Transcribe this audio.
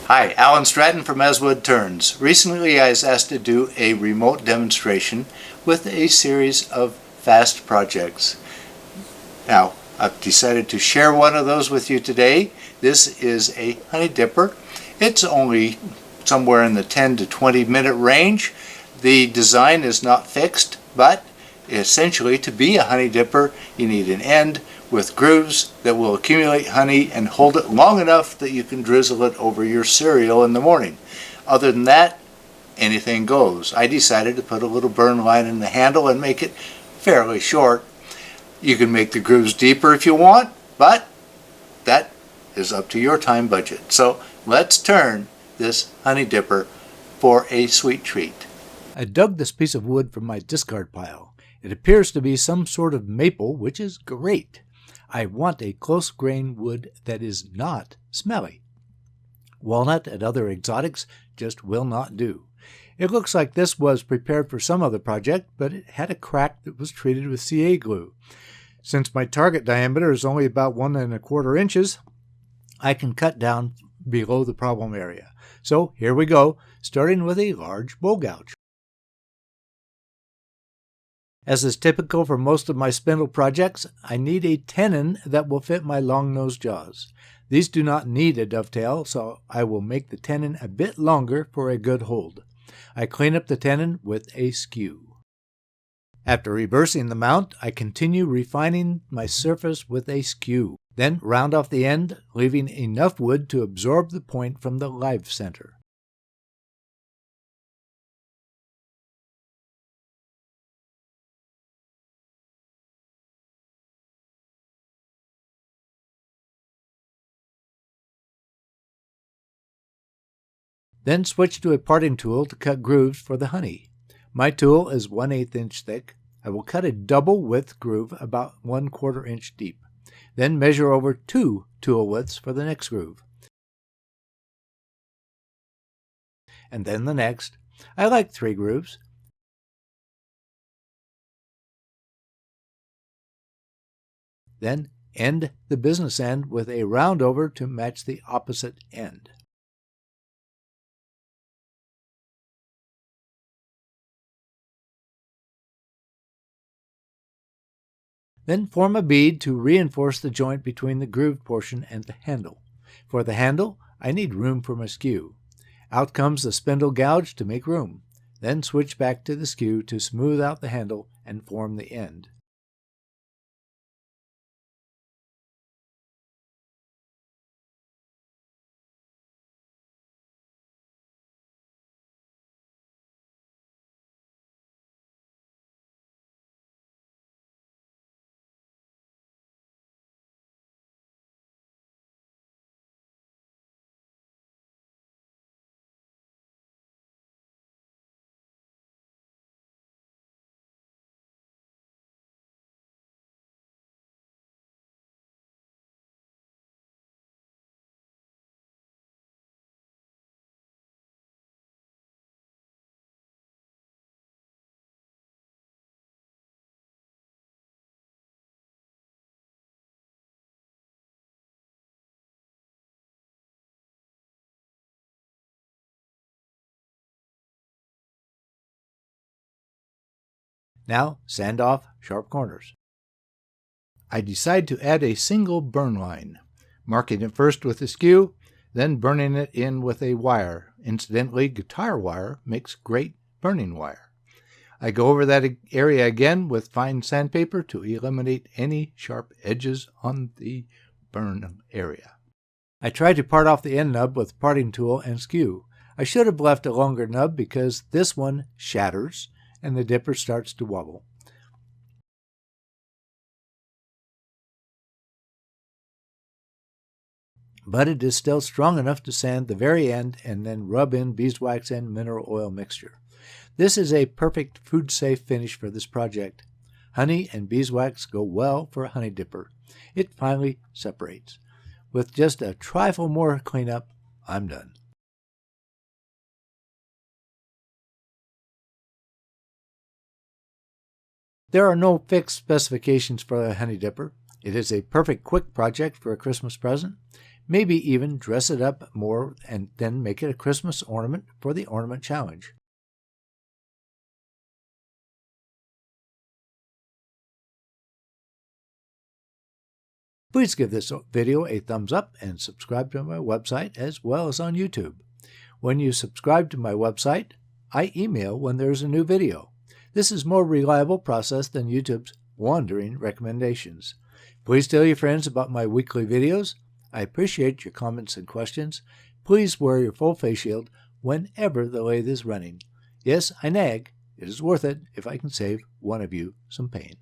Hi, Alan Stratton from Woodturning. Recently I was asked to do a remote demonstration with a series of fast projects. Now, I've decided to share one of those with you today. This is a honey dipper. It's only somewhere in the 10 to 20 minute range. The design is not fixed, but essentially to be a honey dipper you need an end with grooves that will accumulate honey and hold it long enough that you can drizzle it over your cereal in the morning. Other than that, anything goes. I decided to put a little burn line in the handle and make it fairly short. You can make the grooves deeper if you want, but that is up to your time budget. So let's turn this honey dipper for a sweet treat. I dug this piece of wood from my discard pile. It appears to be some sort of maple, which is great. I want a close-grained wood that is not smelly. Walnut and other exotics just will not do. It looks like this was prepared for some other project, but it had a crack that was treated with CA glue. Since my target diameter is only about 1 1/4 inches, I can cut down below the problem area. So here we go, starting with a large bowl gouge. As is typical for most of my spindle projects, I need a tenon that will fit my long-nosed jaws. These do not need a dovetail, so I will make the tenon a bit longer for a good hold. I clean up the tenon with a skew. After reversing the mount, I continue refining my surface with a skew, then round off the end, leaving enough wood to absorb the point from the live center. Then switch to a parting tool to cut grooves for the honey. My tool is 1/8 inch thick. I will cut a double width groove about 1/4 inch deep. Then measure over 2 tool widths for the next groove. And then the next. I like 3 grooves. Then end the business end with a round over to match the opposite end. Then form a bead to reinforce the joint between the grooved portion and the handle. For the handle, I need room for my skew. Out comes the spindle gouge to make room. Then switch back to the skew to smooth out the handle and form the end. Now sand off sharp corners. I decide to add a single burn line, marking it first with a skew, then burning it in with a wire. Incidentally, guitar wire makes great burning wire. I go over that area again with fine sandpaper to eliminate any sharp edges on the burn area. I try to part off the end nub with parting tool and skew. I should have left a longer nub because this one shatters and the dipper starts to wobble. But it is still strong enough to sand the very end and then rub in beeswax and mineral oil mixture. This is a perfect food-safe finish for this project. Honey and beeswax go well for a honey dipper. It finally separates. With just a trifle more cleanup, I'm done. There are no fixed specifications for a honey dipper. It is a perfect quick project for a Christmas present. Maybe even dress it up more and then make it a Christmas ornament for the Ornament Challenge. Please give this video a thumbs up and subscribe to my website as well as on YouTube. When you subscribe to my website, I email when there's a new video. This is a more reliable process than YouTube's wandering recommendations. Please tell your friends about my weekly videos. I appreciate your comments and questions. Please wear your full face shield whenever the lathe is running. Yes, I nag. It is worth it if I can save one of you some pain.